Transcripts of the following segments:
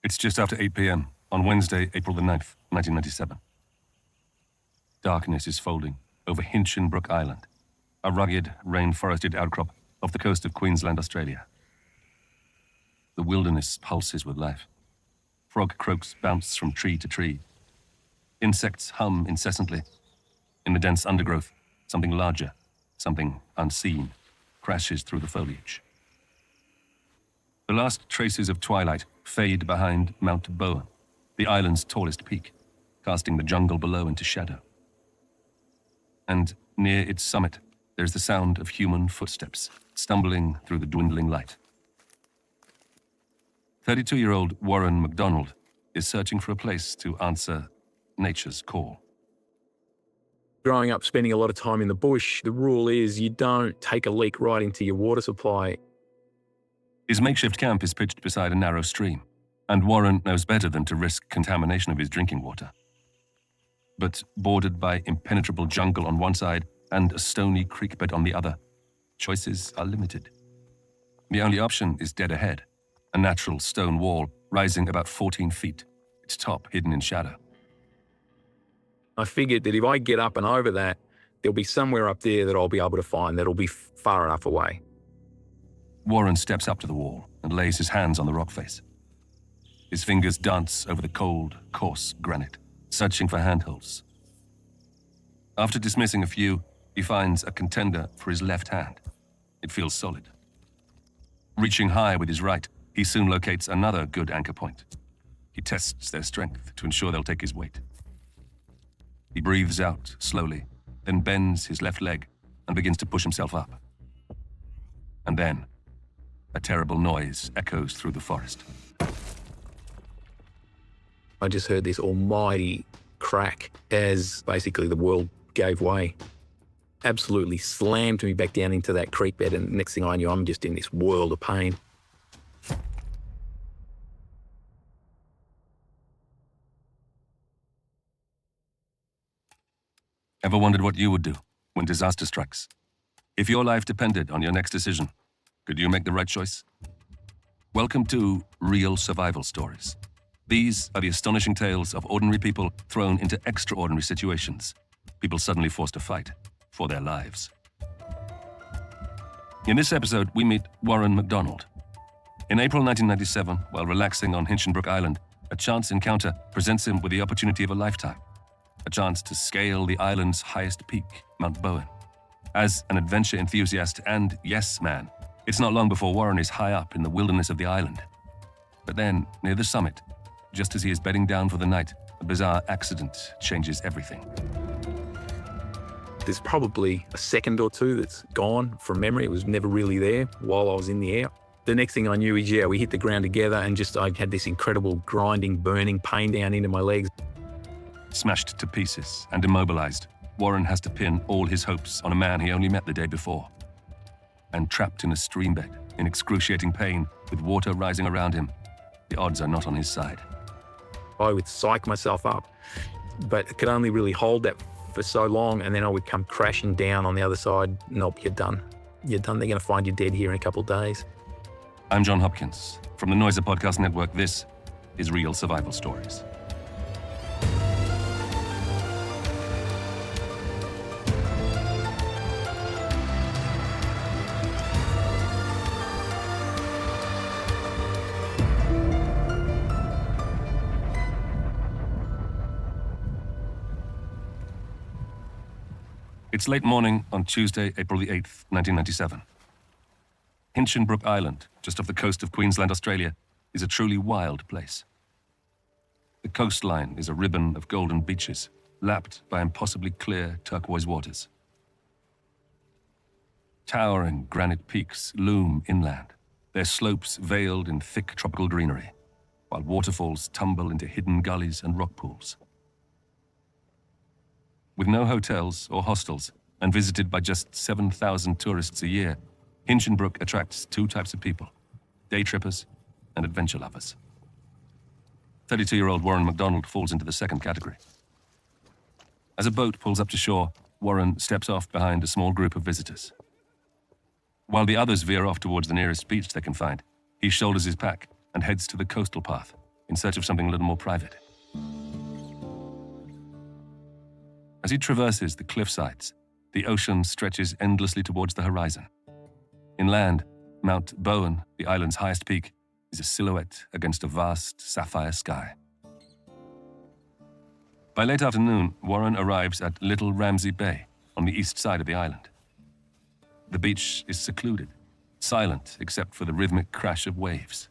It's just after 8 p.m. on Wednesday, April the 9th, 1997. Darkness is folding over Hinchinbrook Island, a rugged, rain-forested outcrop off the coast of Queensland, Australia. The wilderness pulses with life. Frog croaks bounce from tree to tree. Insects hum incessantly. In the dense undergrowth, something larger, something unseen, crashes through the foliage. The last traces of twilight fade behind Mount Bowen, the island's tallest peak, casting the jungle below into shadow. And near its summit, there's the sound of human footsteps, stumbling through the dwindling light. 32-year-old Warren Macdonald is searching for a place to answer nature's call. Growing up, spending a lot of time in the bush, the rule is you don't take a leak right into your water supply. His makeshift camp is pitched beside a narrow stream, and Warren knows better than to risk contamination of his drinking water. But bordered by impenetrable jungle on one side and a stony creek bed on the other, choices are limited. The only option is dead ahead, a natural stone wall rising about 14 feet, its top hidden in shadow. I figured that if I get up and over that, there'll be somewhere up there that I'll be able to find that'll be far enough away. Warren steps up to the wall and lays his hands on the rock face. His fingers dance over the cold, coarse granite, searching for handholds. After dismissing a few, he finds a contender for his left hand. It feels solid. Reaching high with his right, he soon locates another good anchor point. He tests their strength to ensure they'll take his weight. He breathes out slowly, then bends his left leg and begins to push himself up. And then, a terrible noise echoes through the forest. I just heard this almighty crack as basically the world gave way. Absolutely slammed me back down into that creek bed, and next thing I knew, I'm just in this world of pain. Ever wondered what you would do when disaster strikes? If your life depended on your next decision, could you make the right choice? Welcome to Real Survival Stories. These are the astonishing tales of ordinary people thrown into extraordinary situations. People suddenly forced to fight for their lives. In this episode, we meet Warren Macdonald. In April 1997, while relaxing on Hinchinbrook Island, a chance encounter presents him with the opportunity of a lifetime. A chance to scale the island's highest peak, Mount Bowen. As an adventure enthusiast and yes man, it's not long before Warren is high up in the wilderness of the island. But then, near the summit, just as he is bedding down for the night, a bizarre accident changes everything. There's probably a second or two that's gone from memory. It was never really there while I was in the air. The next thing I knew is, we hit the ground together, and I had this incredible grinding, burning pain down into my legs. Smashed to pieces and immobilised, Warren has to pin all his hopes on a man he only met the day before. And trapped in a streambed, in excruciating pain, with water rising around him, the odds are not on his side. I would psych myself up, but I could only really hold that for so long, and then I would come crashing down on the other side. Nope, you're done. You're done. They're going to find you dead here in a couple of days. I'm John Hopkins. From the Noiser Podcast Network, this is Real Survival Stories. It's late morning on Tuesday, April the 8th, 1997. Hinchinbrook Island, just off the coast of Queensland, Australia, is a truly wild place. The coastline is a ribbon of golden beaches, lapped by impossibly clear turquoise waters. Towering granite peaks loom inland, their slopes veiled in thick tropical greenery, while waterfalls tumble into hidden gullies and rock pools. With no hotels or hostels, and visited by just 7,000 tourists a year, Hinchinbrook attracts two types of people: day trippers and adventure lovers. 32-year-old Warren Macdonald falls into the second category. As a boat pulls up to shore, Warren steps off behind a small group of visitors. While the others veer off towards the nearest beach they can find, he shoulders his pack and heads to the coastal path, in search of something a little more private. As he traverses the cliffsides, the ocean stretches endlessly towards the horizon. Inland, Mount Bowen, the island's highest peak, is a silhouette against a vast sapphire sky. By late afternoon, Warren arrives at Little Ramsey Bay on the east side of the island. The beach is secluded, silent except for the rhythmic crash of waves.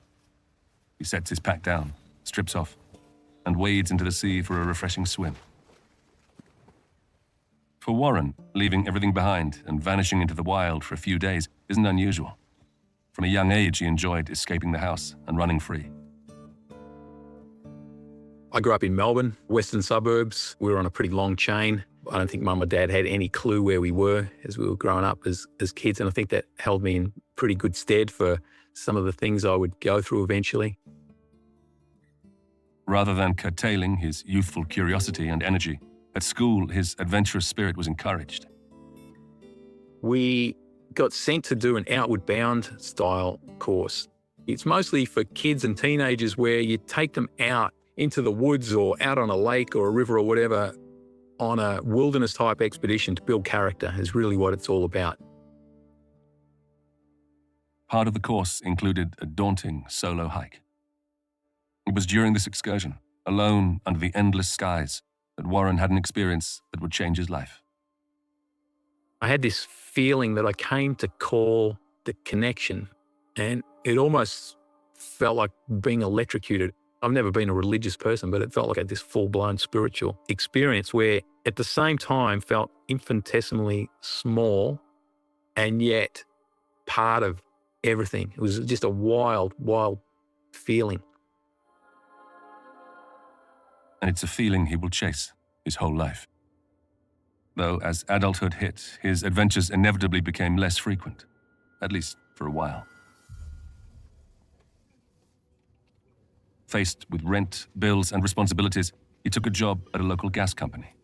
He sets his pack down, strips off, and wades into the sea for a refreshing swim. For Warren, leaving everything behind and vanishing into the wild for a few days isn't unusual. From a young age, he enjoyed escaping the house and running free. I grew up in Melbourne, western suburbs. We were on a pretty long chain. I don't think Mum or Dad had any clue where we were as we were growing up as kids, and I think that held me in pretty good stead for some of the things I would go through eventually. Rather than curtailing his youthful curiosity and energy, at school his adventurous spirit was encouraged. We got sent to do an outward bound style course. It's mostly for kids and teenagers where you take them out into the woods or out on a lake or a river or whatever on a wilderness type expedition to build character is really what it's all about. Part of the course included a daunting solo hike. It was during this excursion, alone under the endless skies, that Warren had an experience that would change his life. I had this feeling that I came to call the connection, and it almost felt like being electrocuted. I've never been a religious person, but it felt like I had this full-blown spiritual experience where at the same time felt infinitesimally small and yet part of everything. It was just a wild, wild feeling. And it's a feeling he will chase his whole life. Though as adulthood hit, his adventures inevitably became less frequent, at least for a while. Faced with rent, bills, and responsibilities, he took a job at a local gas company.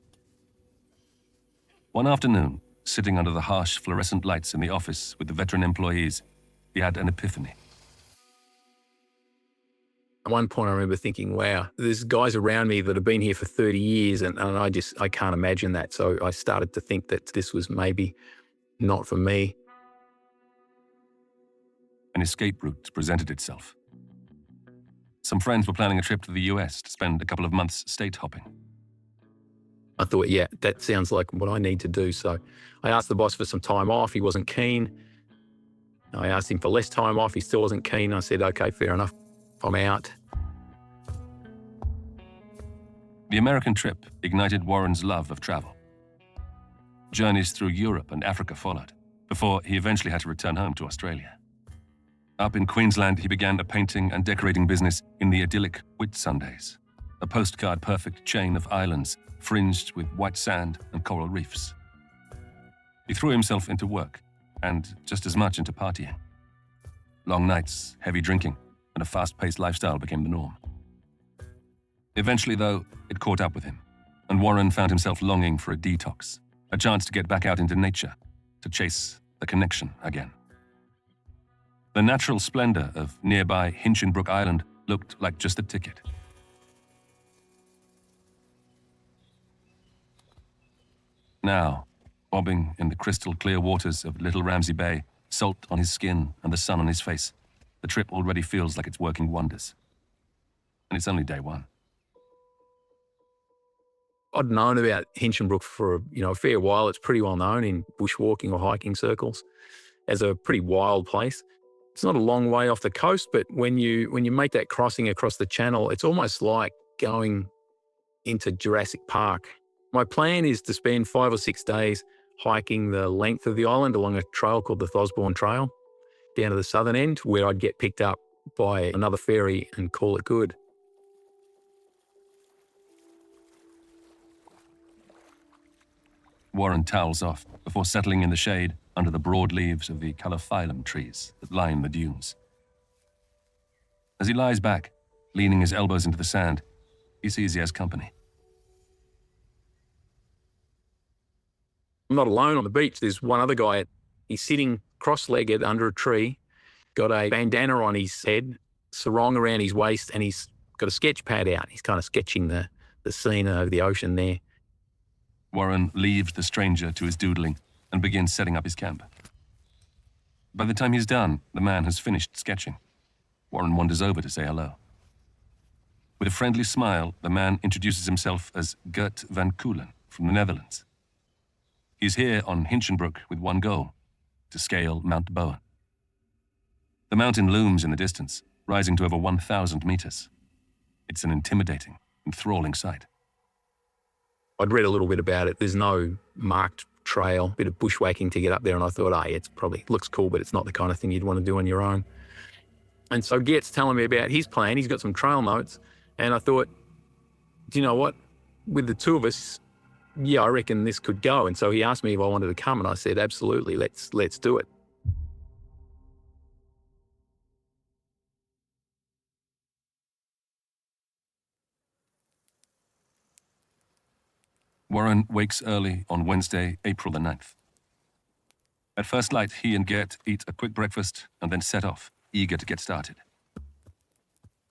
One afternoon, sitting under the harsh fluorescent lights in the office with the veteran employees, he had an epiphany. At one point I remember thinking, wow, there's guys around me that have been here for 30 years and I can't imagine that. So I started to think that this was maybe not for me. An escape route presented itself. Some friends were planning a trip to the US to spend a couple of months state hopping. I thought, yeah, that sounds like what I need to do. So I asked the boss for some time off. He wasn't keen. I asked him for less time off. He still wasn't keen. I said, okay, fair enough. I'm out. The American trip ignited Warren's love of travel. Journeys through Europe and Africa followed, before he eventually had to return home to Australia. Up in Queensland, he began a painting and decorating business in the idyllic Whitsundays, a postcard-perfect chain of islands fringed with white sand and coral reefs. He threw himself into work, and just as much into partying. Long nights, heavy drinking, and a fast-paced lifestyle became the norm. Eventually, though, it caught up with him, and Warren found himself longing for a detox, a chance to get back out into nature, to chase the connection again. The natural splendor of nearby Hinchinbrook Island looked like just a ticket. Now, bobbing in the crystal-clear waters of Little Ramsey Bay, salt on his skin and the sun on his face, the trip already feels like it's working wonders. And it's only day one. I'd known about Hinchinbrook for a fair while. It's pretty well known in bushwalking or hiking circles as a pretty wild place. It's not a long way off the coast, but when you make that crossing across the channel, it's almost like going into Jurassic Park. My plan is to spend 5 or 6 days hiking the length of the island along a trail called the Thosborn Trail down to the southern end, where I'd get picked up by another ferry and call it good. Warren towels off before settling in the shade under the broad leaves of the calophyllum trees that line the dunes. As he lies back, leaning his elbows into the sand, he sees he has company. I'm not alone on the beach. There's one other guy. He's sitting cross-legged under a tree, got a bandana on his head, sarong around his waist, and he's got a sketch pad out. He's kind of sketching the scene over the ocean there. Warren leaves the stranger to his doodling and begins setting up his camp. By the time he's done, the man has finished sketching. Warren wanders over to say hello. With a friendly smile, the man introduces himself as Gert van Keulen from the Netherlands. He's here on Hinchinbrook with one goal: to scale Mount Bowen. The mountain looms in the distance, rising to over 1,000 meters. It's an intimidating, enthralling sight. I'd read a little bit about it. There's no marked trail, bit of bushwhacking to get up there, and I thought, it's probably looks cool, but it's not the kind of thing you'd want to do on your own. And so Gert's telling me about his plan. He's got some trail notes, and I thought, do you know what? With the two of us, yeah, I reckon this could go. And so he asked me if I wanted to come, and I said, absolutely, let's do it. Warren wakes early on Wednesday, April the 9th. At first light, he and Gert eat a quick breakfast and then set off, eager to get started.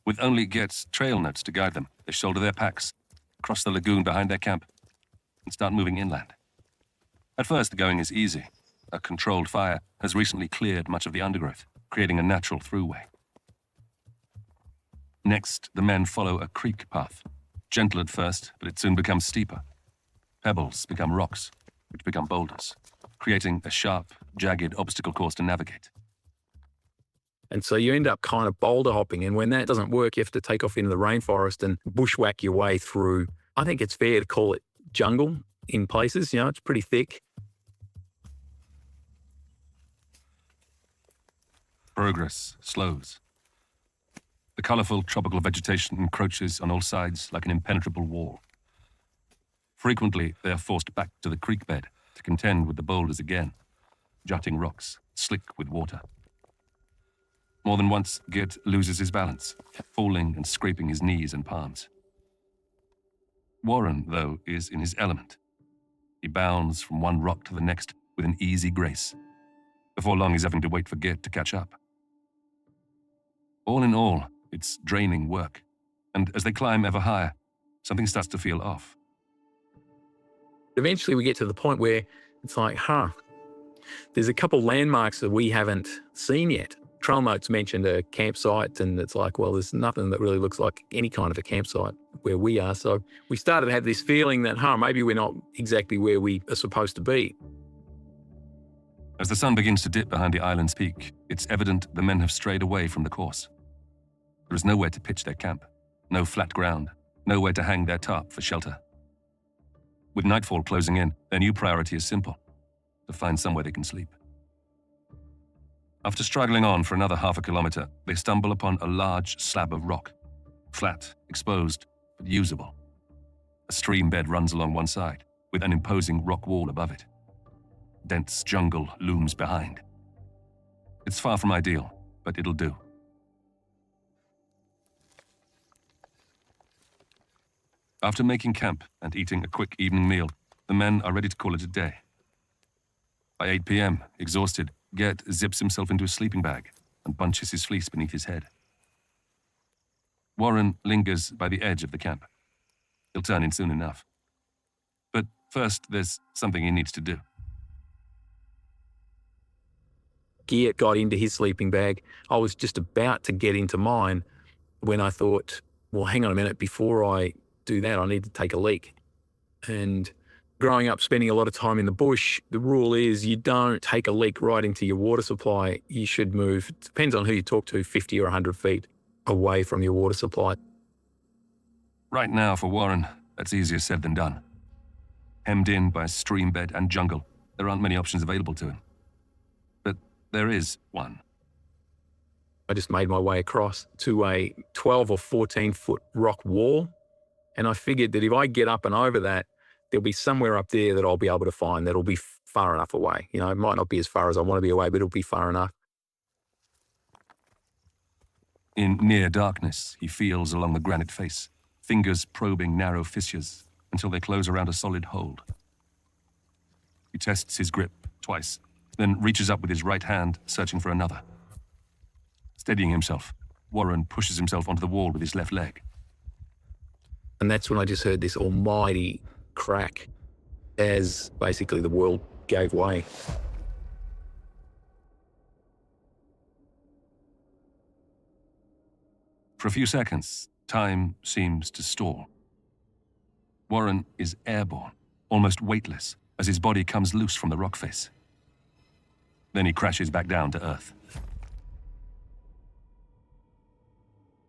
With only Gert's trail notes to guide them, they shoulder their packs, cross the lagoon behind their camp, and start moving inland. At first, the going is easy. A controlled fire has recently cleared much of the undergrowth, creating a natural throughway. Next, the men follow a creek path, gentle at first, but it soon becomes steeper. Pebbles become rocks, which become boulders, creating a sharp, jagged obstacle course to navigate. And so you end up kind of boulder hopping, and when that doesn't work, you have to take off into the rainforest and bushwhack your way through, I think it's fair to call it jungle in places. It's pretty thick. Progress slows. The colourful tropical vegetation encroaches on all sides like an impenetrable wall. Frequently, they are forced back to the creek bed to contend with the boulders again, jutting rocks, slick with water. More than once, Gert loses his balance, falling and scraping his knees and palms. Warren, though, is in his element. He bounds from one rock to the next with an easy grace. Before long, he's having to wait for Gert to catch up. All in all, it's draining work, and as they climb ever higher, something starts to feel off. Eventually we get to the point where it's like, there's a couple landmarks that we haven't seen yet. Trail notes mentioned a campsite, and it's like, well, there's nothing that really looks like any kind of a campsite where we are. So we started to have this feeling that, maybe we're not exactly where we are supposed to be. As the sun begins to dip behind the island's peak, it's evident the men have strayed away from the course. There is nowhere to pitch their camp, no flat ground, nowhere to hang their tarp for shelter. With nightfall closing in, their new priority is simple: to find somewhere they can sleep. After struggling on for another half a kilometre, they stumble upon a large slab of rock, flat, exposed, but usable. A stream bed runs along one side, with an imposing rock wall above it. Dense jungle looms behind. It's far from ideal, but it'll do. After making camp and eating a quick evening meal, the men are ready to call it a day. By 8 p.m., exhausted, Gert zips himself into a sleeping bag and bunches his fleece beneath his head. Warren lingers by the edge of the camp. He'll turn in soon enough. But first, there's something he needs to do. Gert got into his sleeping bag. I was just about to get into mine when I thought, well, hang on a minute, before I do that, I need to take a leak. And growing up, spending a lot of time in the bush, the rule is you don't take a leak right into your water supply. You should move, it depends on who you talk to, 50 or 100 feet away from your water supply. Right now, for Warren, that's easier said than done. Hemmed in by stream bed and jungle, there aren't many options available to him. But there is one. I just made my way across to a 12 or 14-foot rock wall, and I figured that if I get up and over that, there'll be somewhere up there that I'll be able to find that'll be far enough away. It might not be as far as I want to be away, but it'll be far enough. In near darkness, he feels along the granite face, fingers probing narrow fissures until they close around a solid hold. He tests his grip twice, then reaches up with his right hand, searching for another. Steadying himself, Warren pushes himself onto the wall with his left leg, And that's when I just heard this almighty crack as basically the world gave way. For a few seconds, time seems to stall. Warren is airborne, almost weightless, as his body comes loose from the rock face. Then he crashes back down to Earth.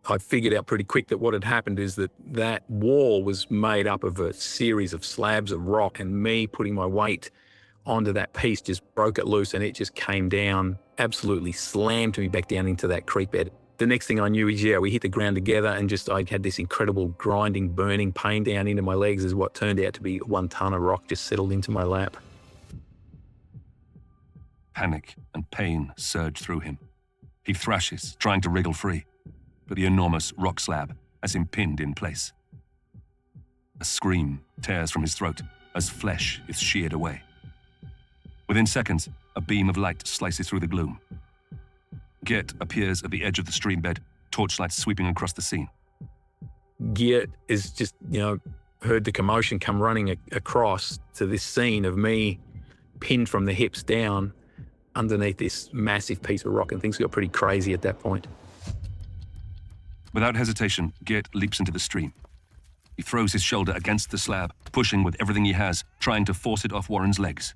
I figured out pretty quick that what had happened is that wall was made up of a series of slabs of rock, and me putting my weight onto that piece just broke it loose, and it just came down, absolutely slammed me back down into that creek bed. The next thing I knew is, we hit the ground together, and I had this incredible grinding, burning pain down into my legs as what turned out to be 1 ton of rock just settled into my lap. Panic and pain surge through him. He thrashes, trying to wriggle free, but the enormous rock slab has him pinned in place. A scream tears from his throat as flesh is sheared away. Within seconds, a beam of light slices through the gloom. Geert appears at the edge of the stream bed, torchlight sweeping across the scene. Geert is just, heard the commotion come running across to this scene of me pinned from the hips down underneath this massive piece of rock, and things got pretty crazy at that point. Without hesitation, Geert leaps into the stream. He throws his shoulder against the slab, pushing with everything he has, trying to force it off Warren's legs.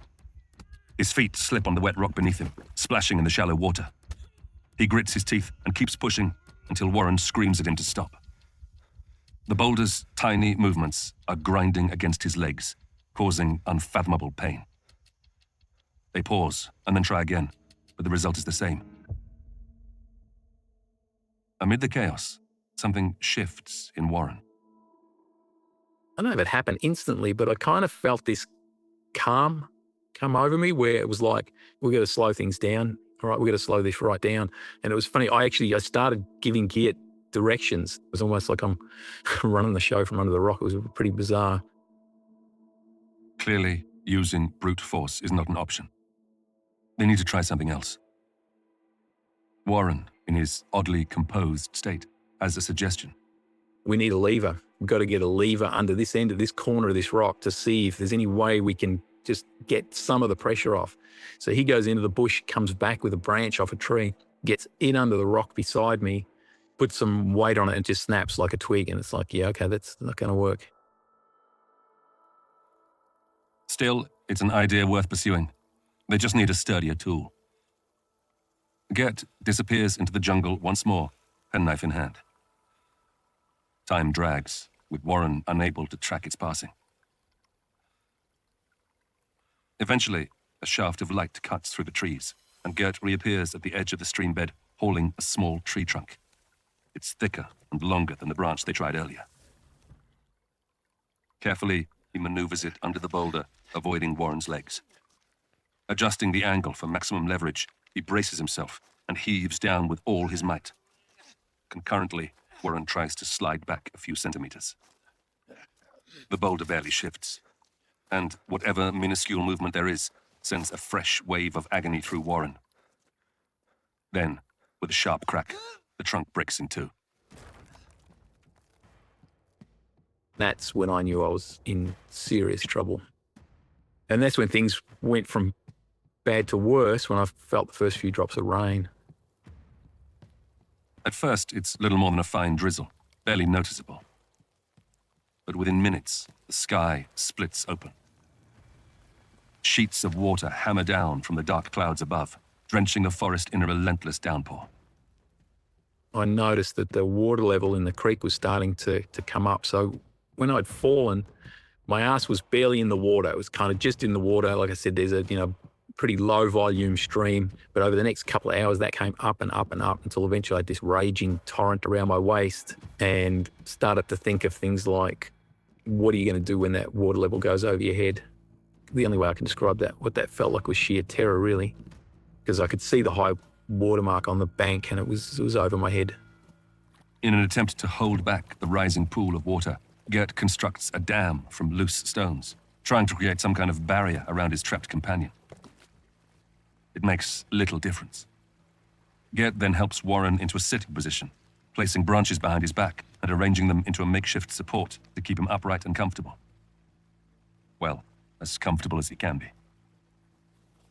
His feet slip on the wet rock beneath him, splashing in the shallow water. He grits his teeth and keeps pushing until Warren screams at him to stop. The boulder's tiny movements are grinding against his legs, causing unfathomable pain. They pause and then try again, but the result is the same. Amid the chaos, something shifts in Warren. I don't know if it happened instantly, but I kind of felt this calm come over me where it was like, we've got to slow things down. All right, we've got to slow this right down. And it was funny. I started giving Geert directions. It was almost like I'm running the show from under the rock. It was pretty bizarre. Clearly, using brute force is not an option. They need to try something else. Warren, in his oddly composed state, has a suggestion. We need a lever. We've got to get a lever under this end of this corner of this rock to see if there's any way we can just get some of the pressure off. So he goes into the bush, comes back with a branch off a tree, gets in under the rock beside me, puts some weight on it and just snaps like a twig. And it's like, okay, that's not going to work. Still, it's an idea worth pursuing. They just need a sturdier tool. Geert disappears into the jungle once more, penknife in hand. Time drags, with Warren unable to track its passing. Eventually, a shaft of light cuts through the trees, and Geert reappears at the edge of the stream bed, hauling a small tree trunk. It's thicker and longer than the branch they tried earlier. Carefully, he maneuvers it under the boulder, avoiding Warren's legs. Adjusting the angle for maximum leverage, he braces himself and heaves down with all his might. Concurrently, Warren tries to slide back a few centimeters. The boulder barely shifts, and whatever minuscule movement there is sends a fresh wave of agony through Warren. Then, with a sharp crack, the trunk breaks in two. That's when I knew I was in serious trouble. And that's when things went from bad to worse, when I felt the first few drops of rain. At first, it's little more than a fine drizzle, barely noticeable. But within minutes, the sky splits open. Sheets of water hammer down from the dark clouds above, drenching the forest in a relentless downpour. I noticed that the water level in the creek was starting to come up. So when I'd fallen, my ass was barely in the water. It was kind of just in the water. Like I said, there's a pretty low volume stream. But over the next couple of hours, that came up and up and up until eventually I had this raging torrent around my waist and started to think of things like, what are you going to do when that water level goes over your head? The only way I can describe that, what that felt like, was sheer terror, really, because I could see the high watermark on the bank and it was over my head. In an attempt to hold back the rising pool of water, Geert constructs a dam from loose stones, trying to create some kind of barrier around his trapped companion. It makes little difference. Geert then helps Warren into a sitting position, placing branches behind his back and arranging them into a makeshift support to keep him upright and comfortable. Well, as comfortable as he can be.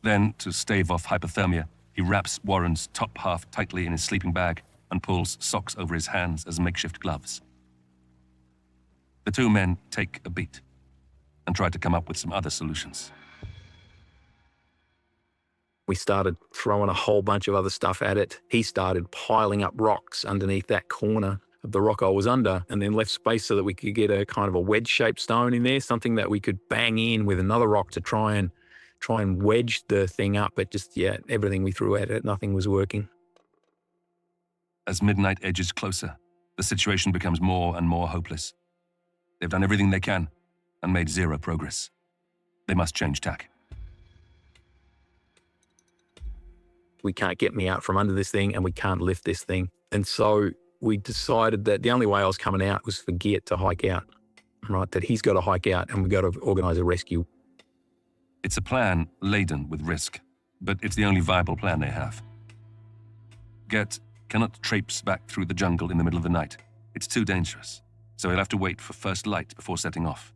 Then, to stave off hypothermia, he wraps Warren's top half tightly in his sleeping bag and pulls socks over his hands as makeshift gloves. The two men take a beat and try to come up with some other solutions. We started throwing a whole bunch of other stuff at it. He started piling up rocks underneath that corner of the rock I was under, and then left space so that we could get a kind of a wedge-shaped stone in there, something that we could bang in with another rock to try and wedge the thing up. But just, everything we threw at it, nothing was working. As midnight edges closer, the situation becomes more and more hopeless. They've done everything they can and made zero progress. They must change tack. We can't get me out from under this thing, and we can't lift this thing. And so we decided that the only way I was coming out was for Geert to hike out, right? That he's got to hike out and we've got to organise a rescue. It's a plan laden with risk, but it's the only viable plan they have. Geert cannot traipse back through the jungle in the middle of the night. It's too dangerous, so he'll have to wait for first light before setting off.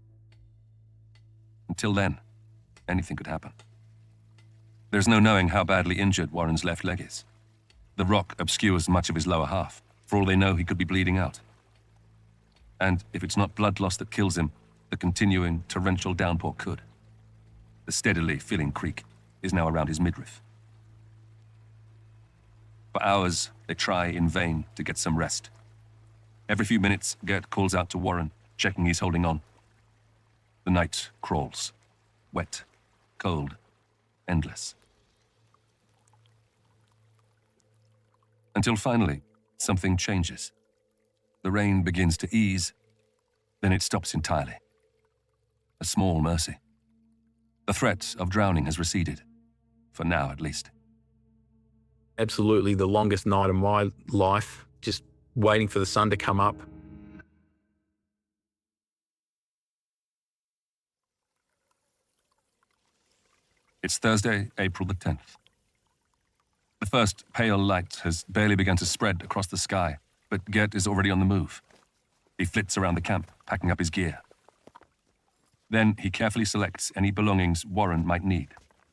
Until then, anything could happen. There's no knowing how badly injured Warren's left leg is. The rock obscures much of his lower half. For all they know, he could be bleeding out. And if it's not blood loss that kills him, the continuing torrential downpour could. The steadily filling creek is now around his midriff. For hours, they try in vain to get some rest. Every few minutes, Geert calls out to Warren, checking he's holding on. The night crawls. Wet, cold, endless. Until finally, something changes. The rain begins to ease, then it stops entirely. A small mercy. The threat of drowning has receded, for now at least. Absolutely the longest night of my life, just waiting for the sun to come up. It's Thursday, April the 10th. The first pale light has barely begun to spread across the sky, but Geert is already on the move. He flits around the camp, packing up his gear. Then he carefully selects any belongings Warren might need,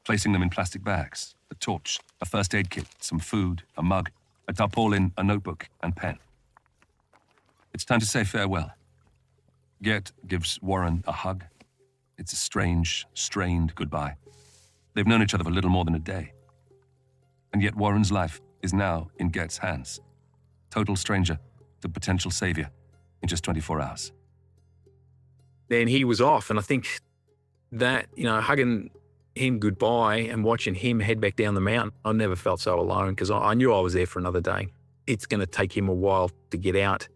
placing them in plastic bags, a torch, a first aid kit, some food, a mug, a tarpaulin, a notebook, and pen. It's time to say farewell. Geert gives Warren a hug. It's a strange, strained goodbye. They've known each other for little more than a day. And yet Warren's life is now in Geert's hands. Total stranger to potential saviour in just 24 hours. Then he was off, and I think that, hugging him goodbye and watching him head back down the mountain, I never felt so alone because I knew I was there for another day. It's going to take him a while to get out.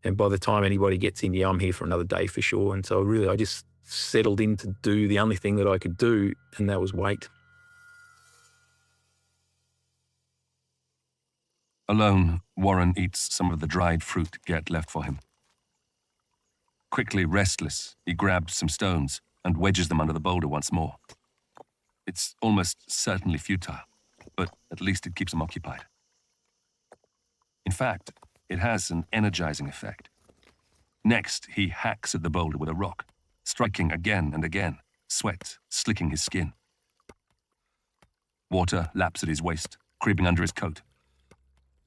And by the time anybody gets in, I'm here for another day for sure. And so really, I just settled in to do the only thing that I could do, and that was wait. Alone, Warren eats some of the dried fruit Geert left for him. Quickly restless, he grabs some stones and wedges them under the boulder once more. It's almost certainly futile, but at least it keeps him occupied. In fact, it has an energizing effect. Next, he hacks at the boulder with a rock, striking again and again, sweat slicking his skin. Water laps at his waist, creeping under his coat.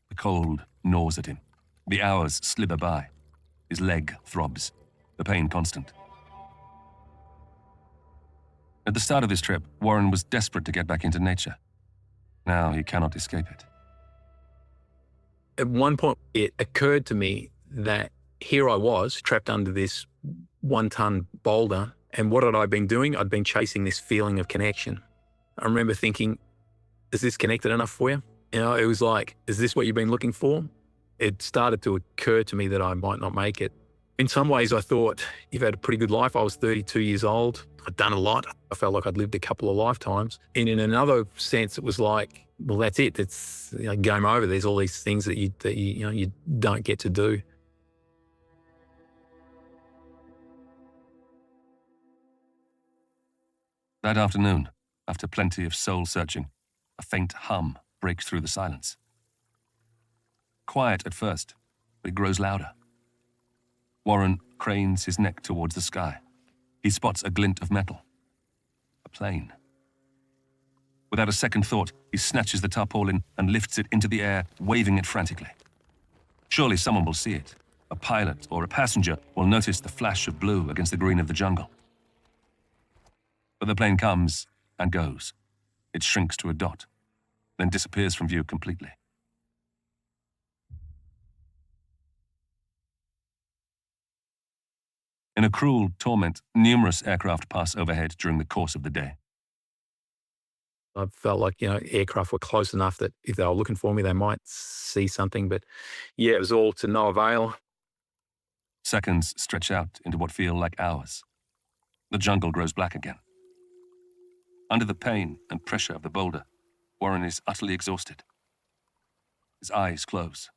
The cold gnaws at him. The hours slither by. His leg throbs, the pain constant. At the start of this trip, Warren was desperate to get back into nature. Now he cannot escape it. At one point, it occurred to me that here I was, trapped under this 1-ton boulder, and what had I been doing? I'd been chasing this feeling of connection. I remember thinking, is this connected enough for you? It was like, is this what you've been looking for? It started to occur to me that I might not make it. In some ways, I thought, you've had a pretty good life. I was 32 years old. I'd done a lot. I felt like I'd lived a couple of lifetimes. And in another sense, it was like, well, that's it. It's game over. There's all these things that you don't get to do. That afternoon, after plenty of soul-searching, a faint hum breaks through the silence. Quiet at first, but it grows louder. Warren cranes his neck towards the sky. He spots a glint of metal. A plane. Without a second thought, he snatches the tarpaulin and lifts it into the air, waving it frantically. Surely someone will see it. A pilot or a passenger will notice the flash of blue against the green of the jungle. But the plane comes and goes. It shrinks to a dot, then disappears from view completely. In a cruel torment, numerous aircraft pass overhead during the course of the day. I felt like, aircraft were close enough that if they were looking for me, they might see something. But yeah, it was all to no avail. Seconds stretch out into what feel like hours. The jungle grows black again. Under the pain and pressure of the boulder, Warren is utterly exhausted. His eyes close.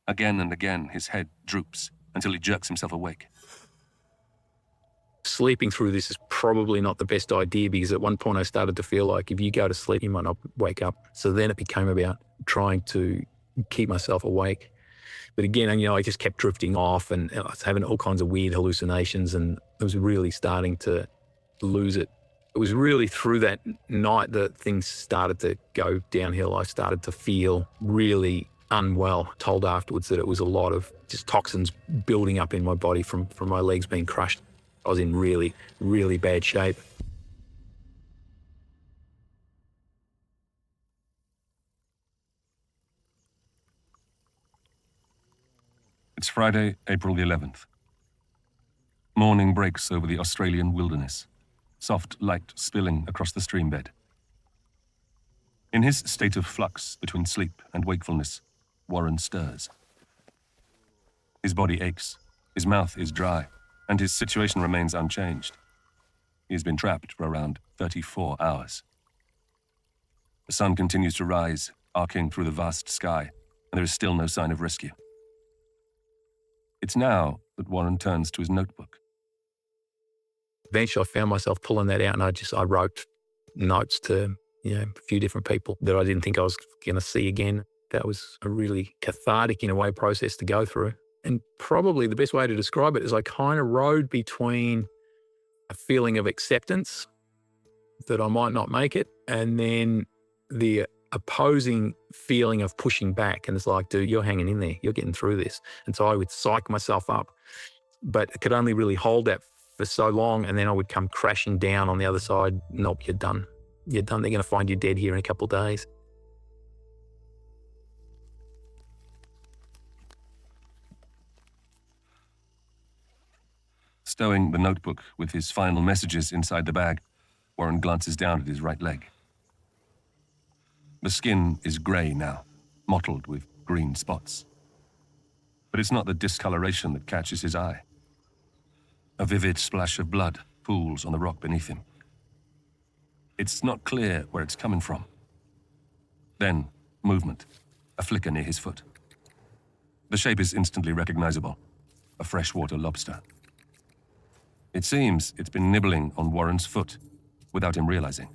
Again and again, his head droops until he jerks himself awake. Sleeping through this is probably not the best idea, because at one point I started to feel like if you go to sleep, you might not wake up. So then it became about trying to keep myself awake. But again, I just kept drifting off, and I was having all kinds of weird hallucinations, and I was really starting to lose it. It was really through that night that things started to go downhill. I started to feel really unwell. Told afterwards that it was a lot of just toxins building up in my body from my legs being crushed. I was in really, really bad shape. It's Friday, April the 11th. Morning breaks over the Australian wilderness, soft light spilling across the streambed. In his state of flux between sleep and wakefulness, Warren stirs. His body aches, his mouth is dry, and his situation remains unchanged. He has been trapped for around 34 hours. The sun continues to rise, arcing through the vast sky, and there is still no sign of rescue. It's now that Warren turns to his notebook. Eventually I found myself pulling that out, and I wrote notes to a few different people that I didn't think I was going to see again. That was a really cathartic, in a way, process to go through. And probably the best way to describe it is I kind of rode between a feeling of acceptance that I might not make it, and then the opposing feeling of pushing back. And it's like, dude, you're hanging in there. You're getting through this. And so I would psych myself up, but I could only really hold that for so long, and then I would come crashing down on the other side. Nope, you're done. You're done. They're going to find you dead here in a couple of days. Stowing the notebook with his final messages inside the bag, Warren glances down at his right leg. The skin is grey now, mottled with green spots. But it's not the discoloration that catches his eye. A vivid splash of blood pools on the rock beneath him. It's not clear where it's coming from. Then, movement, a flicker near his foot. The shape is instantly recognizable, a freshwater lobster. It seems it's been nibbling on Warren's foot without him realizing.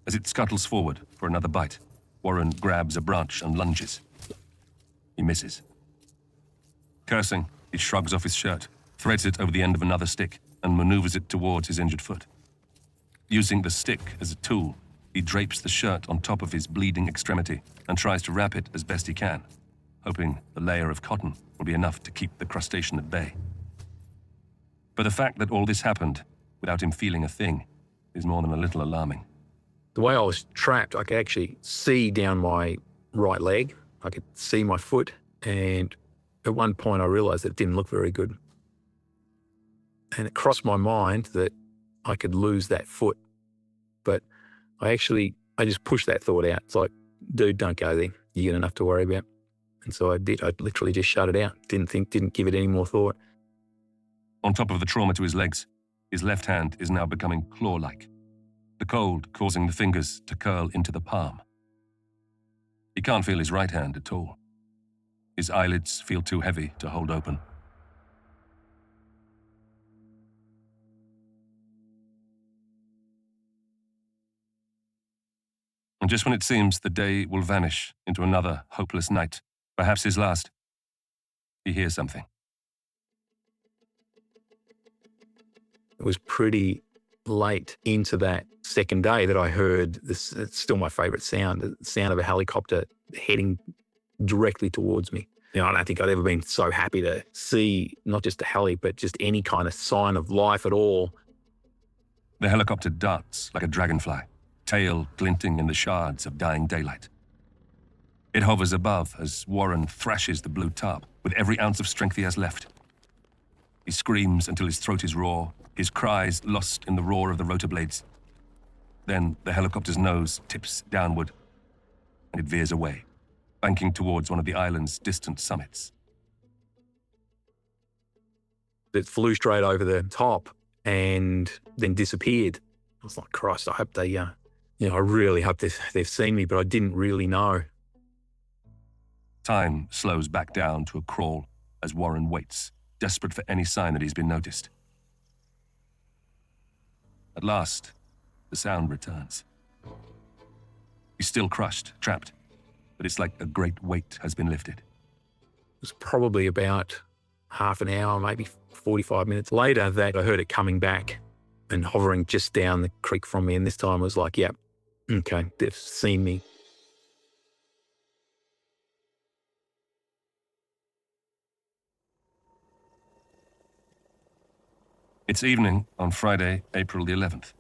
As it scuttles forward for another bite, Warren grabs a branch and lunges. He misses. Cursing, he shrugs off his shirt, threads it over the end of another stick, and maneuvers it towards his injured foot. Using the stick as a tool, he drapes the shirt on top of his bleeding extremity and tries to wrap it as best he can, hoping the layer of cotton will be enough to keep the crustacean at bay. But the fact that all this happened without him feeling a thing is more than a little alarming. The way I was trapped, I could actually see down my right leg. I could see my foot, and at one point I realised that it didn't look very good. And it crossed my mind that I could lose that foot. But I just pushed that thought out. It's like, dude, don't go there. You got enough to worry about. And so I did. I literally just shut it out. Didn't give it any more thought. On top of the trauma to his legs, his left hand is now becoming claw-like, the cold causing the fingers to curl into the palm. He can't feel his right hand at all. His eyelids feel too heavy to hold open. And just when it seems the day will vanish into another hopeless night, perhaps his last, He hears something. It was pretty late into that second day that I heard this. It's still my favourite sound, the sound of a helicopter heading directly towards me. You know, I don't think I'd ever been so happy to see not just a heli, but just any kind of sign of life at all. The helicopter darts like a dragonfly, tail glinting in the shards of dying daylight. It hovers above as Warren thrashes the blue tarp with every ounce of strength he has left. He screams until his throat is raw, his cries lost in the roar of the rotor blades. Then the helicopter's nose tips downward, and it veers away, banking towards one of the island's distant summits. It flew straight over the top and then disappeared. I was like, Christ, I hope they, I really hope they've seen me, but I didn't really know. Time slows back down to a crawl as Warren waits, desperate for any sign that he's been noticed. At last, the sound returns. He's still crushed, trapped, but it's like a great weight has been lifted. It was probably about half an hour, maybe 45 minutes later that I heard it coming back and hovering just down the creek from me. And this time I was like, yep, okay, they've seen me. It's evening on Friday, April the 11th.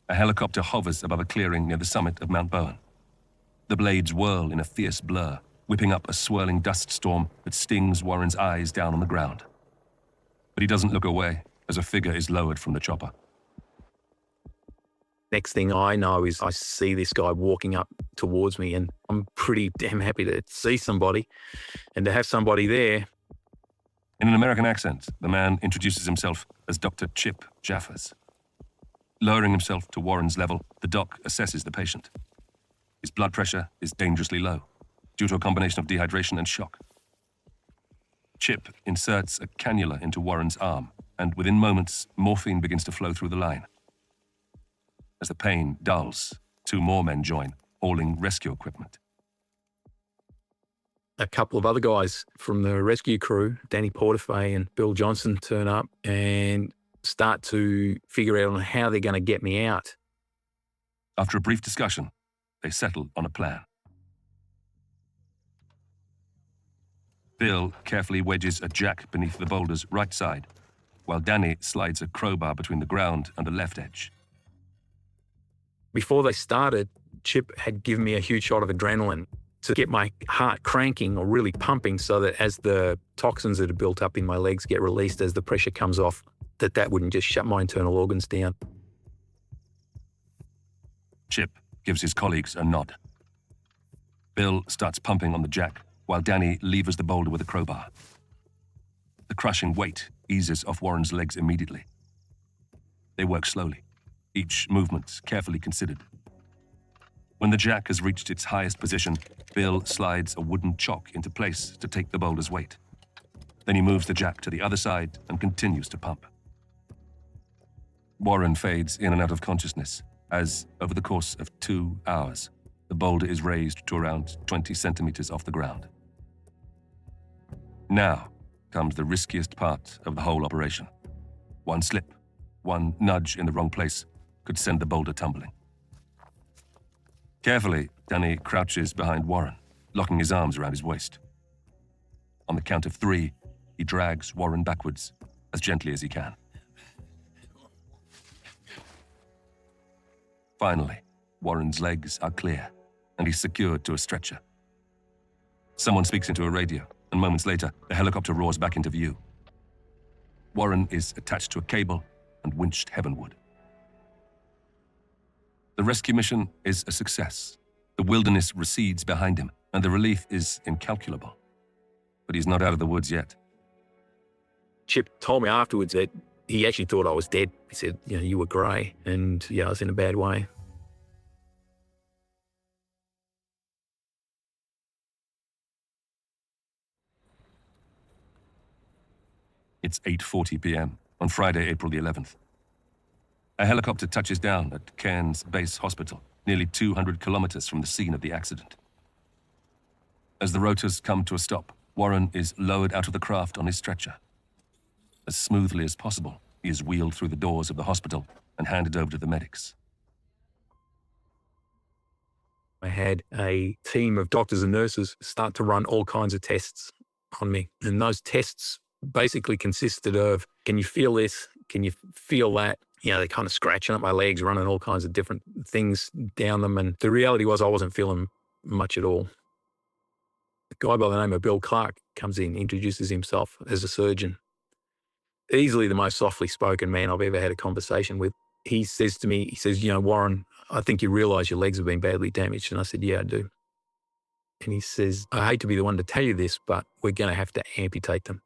A helicopter hovers above a clearing near the summit of Mount Bowen. The blades whirl in a fierce blur, whipping up a swirling dust storm that stings Warren's eyes down on the ground. But he doesn't look away as a figure is lowered from the chopper. Next thing I know is I see this guy walking up towards me, and I'm pretty damn happy to see somebody and to have somebody there. In an American accent, the man introduces himself as Dr. Chip Jaffers. Lowering himself to Warren's level, the doc assesses the patient. His blood pressure is dangerously low, due to a combination of dehydration and shock. Chip inserts a cannula into Warren's arm, and within moments, morphine begins to flow through the line. As the pain dulls, two more men join, hauling rescue equipment. A couple of other guys from the rescue crew, Danny Porterfay and Bill Johnson, turn up and start to figure out on how they're going to get me out. After a brief discussion, they settle on a plan. Bill carefully wedges a jack beneath the boulder's right side, while Danny slides a crowbar between the ground and the left edge. Before they started, Chip had given me a huge shot of adrenaline to get my heart cranking or really pumping, so that as the toxins that are built up in my legs get released as the pressure comes off, that wouldn't just shut my internal organs down. Chip gives his colleagues a nod. Bill starts pumping on the jack, while Danny levers the boulder with a crowbar. The crushing weight eases off Warren's legs immediately. They work slowly, each movement carefully considered. When the jack has reached its highest position, Bill slides a wooden chock into place to take the boulder's weight. Then he moves the jack to the other side and continues to pump. Warren fades in and out of consciousness as, over the course of 2 hours, the boulder is raised to around 20 centimeters off the ground. Now comes the riskiest part of the whole operation. One slip, one nudge in the wrong place could send the boulder tumbling. Carefully, Danny crouches behind Warren, locking his arms around his waist. On the count of 3, he drags Warren backwards as gently as he can. Finally, Warren's legs are clear, and he's secured to a stretcher. Someone speaks into a radio, and moments later, the helicopter roars back into view. Warren is attached to a cable and winched heavenward. The rescue mission is a success. The wilderness recedes behind him, and the relief is incalculable. But he's not out of the woods yet. Chip told me afterwards that he actually thought I was dead. He said, you were grey, and I was in a bad way. It's 8:40 p.m. on Friday, April the 11th. A helicopter touches down at Cairns Base Hospital, nearly 200 kilometers from the scene of the accident. As the rotors come to a stop, Warren is lowered out of the craft on his stretcher. As smoothly as possible, he is wheeled through the doors of the hospital and handed over to the medics. I had a team of doctors and nurses start to run all kinds of tests on me. And those tests basically consisted of, can you feel this? Can you feel that? You know, they're kind of scratching up my legs, running all kinds of different things down them. And the reality was I wasn't feeling much at all. A guy by the name of Bill Clark comes in, introduces himself as a surgeon. Easily the most softly spoken man I've ever had a conversation with. He says to me, you know, Warren, I think you realise your legs have been badly damaged. And I said, yeah, I do. And he says, I hate to be the one to tell you this, but we're going to have to amputate them.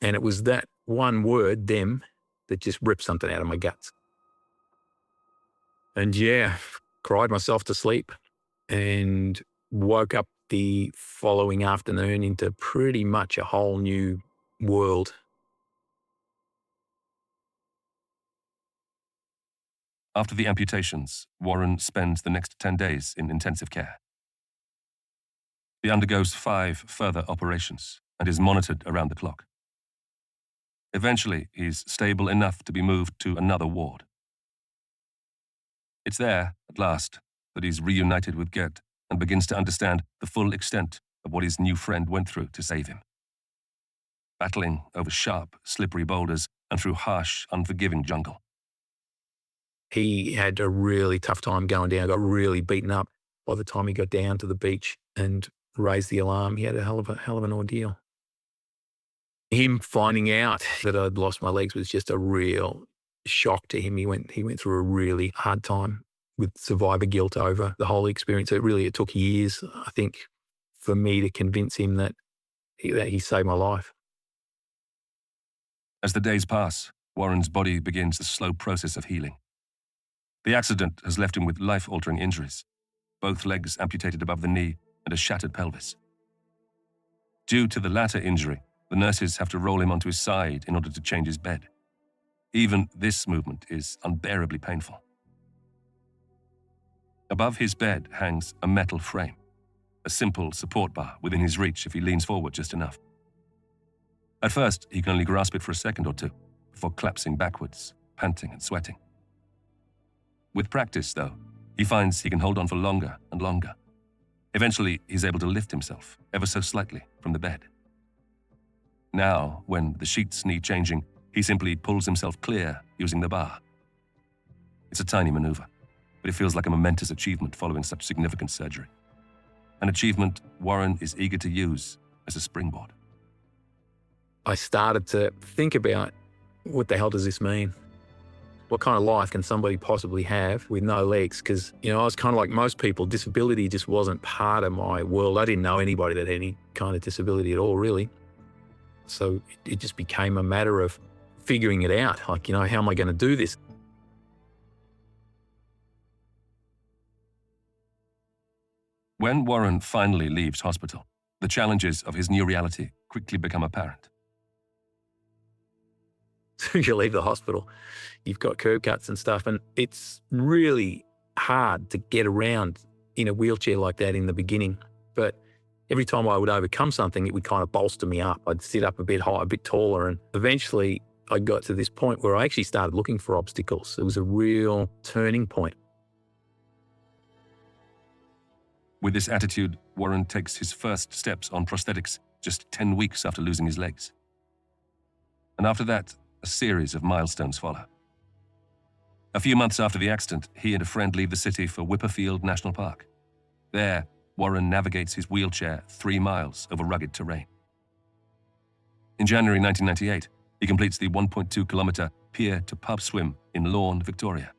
And it was that one word, them, that just ripped something out of my guts. And yeah, cried myself to sleep and woke up the following afternoon into pretty much a whole new world. After the amputations, Warren spends the next 10 days in intensive care. He undergoes 5 further operations and is monitored around the clock. Eventually, he's stable enough to be moved to another ward. It's there, at last, that he's reunited with Gert and begins to understand the full extent of what his new friend went through to save him. Battling over sharp, slippery boulders and through harsh, unforgiving jungle. He had a really tough time going down, got really beaten up by the time he got down to the beach and raised the alarm. He had a hell of an ordeal. Him finding out that I'd lost my legs was just a real shock to him. He went through a really hard time with survivor guilt over the whole experience. It took years, I think, for me to convince him that he saved my life. As the days pass, Warren's body begins the slow process of healing. The accident has left him with life-altering injuries, both legs amputated above the knee and a shattered pelvis. Due to the latter injury, the nurses have to roll him onto his side in order to change his bed. Even this movement is unbearably painful. Above his bed hangs a metal frame, a simple support bar within his reach if he leans forward just enough. At first, he can only grasp it for a second or two before collapsing backwards, panting and sweating. With practice, though, he finds he can hold on for longer and longer. Eventually, he's able to lift himself, ever so slightly, from the bed. Now, when the sheets need changing, he simply pulls himself clear using the bar. It's a tiny maneuver, but it feels like a momentous achievement following such significant surgery. An achievement Warren is eager to use as a springboard. I started to think about, what the hell does this mean? What kind of life can somebody possibly have with no legs? Because, I was kind of like most people, disability just wasn't part of my world. I didn't know anybody that had any kind of disability at all, really. So it just became a matter of figuring it out. Like, how am I going to do this? When Warren finally leaves hospital, the challenges of his new reality quickly become apparent. So you leave the hospital, you've got curb cuts and stuff, and it's really hard to get around in a wheelchair like that in the beginning. But every time I would overcome something, it would kind of bolster me up. I'd sit up a bit higher, a bit taller, and eventually I got to this point where I actually started looking for obstacles. It was a real turning point. With this attitude, Warren takes his first steps on prosthetics just 10 weeks after losing his legs. And after that, a series of milestones follow. A few months after the accident, he and a friend leave the city for Whipperfield National Park. There, Warren navigates his wheelchair 3 miles over rugged terrain. In January 1998, he completes the 1.2-kilometre pier-to-pub swim in Lorne, Victoria.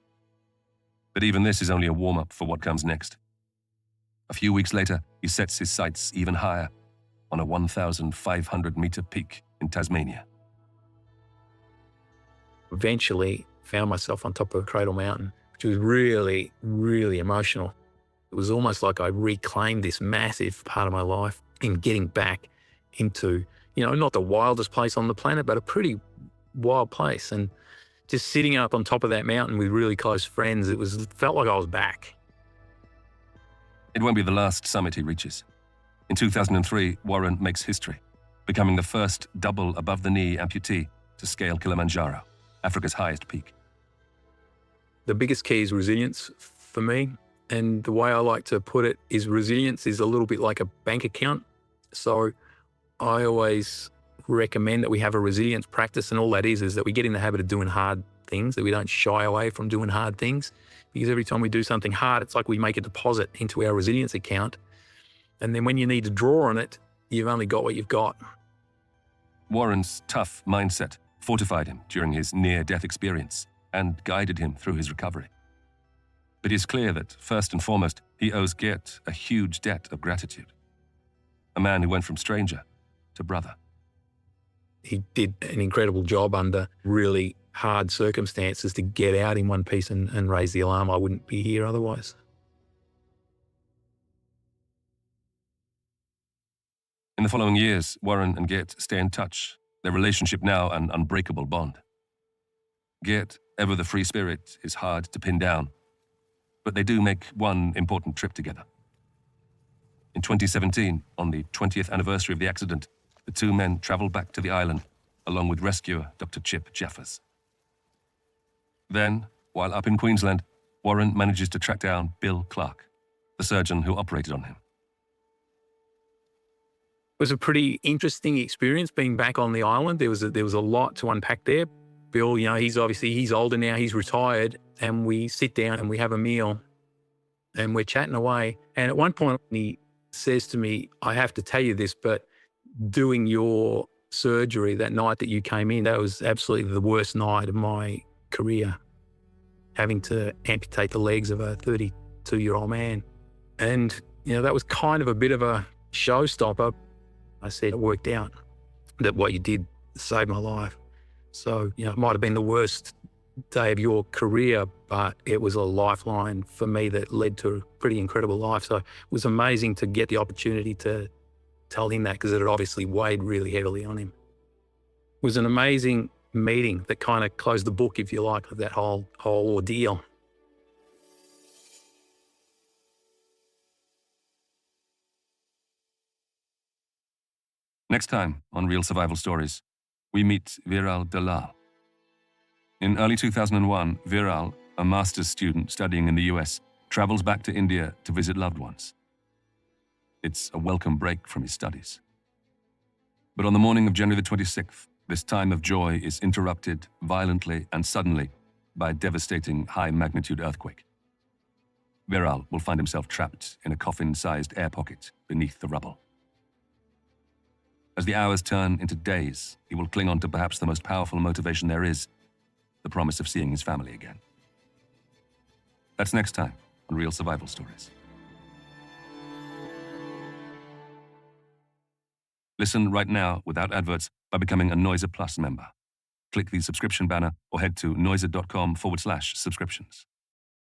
But even this is only a warm-up for what comes next. A few weeks later, he sets his sights even higher on a 1,500-metre peak in Tasmania. Eventually, found myself on top of Cradle Mountain, which was really, really emotional. It was almost like I reclaimed this massive part of my life in getting back into, not the wildest place on the planet, but a pretty wild place. And just sitting up on top of that mountain with really close friends, it felt like I was back. It won't be the last summit he reaches. In 2003, Warren makes history, becoming the first double above-the-knee amputee to scale Kilimanjaro, Africa's highest peak. The biggest key is resilience for me. And the way I like to put it is resilience is a little bit like a bank account. So I always recommend that we have a resilience practice, and all that is that we get in the habit of doing hard things, that we don't shy away from doing hard things, because every time we do something hard, it's like we make a deposit into our resilience account. And then when you need to draw on it, you've only got what you've got. Warren's tough mindset fortified him during his near-death experience and guided him through his recovery. But it's clear that, first and foremost, he owes Geert a huge debt of gratitude. A man who went from stranger to brother. He did an incredible job under really hard circumstances to get out in one piece and raise the alarm. I wouldn't be here otherwise. In the following years, Warren and Geert stay in touch, their relationship now an unbreakable bond. Geert, ever the free spirit, is hard to pin down, but they do make one important trip together. In 2017, on the 20th anniversary of the accident, the two men travelled back to the island, along with rescuer Dr. Chip Jeffers. Then, while up in Queensland, Warren manages to track down Bill Clark, the surgeon who operated on him. It was a pretty interesting experience being back on the island. There was a lot to unpack there. Bill, he's older now, he's retired, and we sit down and we have a meal and we're chatting away. And at one point he says to me, I have to tell you this, but doing your surgery that night that you came in, that was absolutely the worst night of my career, having to amputate the legs of a 32-year-old man. And, that was kind of a bit of a showstopper. I said, it worked out that what you did saved my life. So, it might have been the worst day of your career, but it was a lifeline for me that led to a pretty incredible life. So it was amazing to get the opportunity to tell him that, because it had obviously weighed really heavily on him. It was an amazing meeting that kind of closed the book, if you like, of that whole ordeal. Next time on Real Survival Stories, we meet Viral Dalal. In early 2001, Viral, a master's student studying in the US, travels back to India to visit loved ones. It's a welcome break from his studies. But on the morning of January the 26th, this time of joy is interrupted violently and suddenly by a devastating high-magnitude earthquake. Viral will find himself trapped in a coffin-sized air pocket beneath the rubble. As the hours turn into days, he will cling on to perhaps the most powerful motivation there is, the promise of seeing his family again. That's next time on Real Survival Stories. Listen right now without adverts by becoming a Noiser Plus member. Click the subscription banner or head to noiser.com/subscriptions.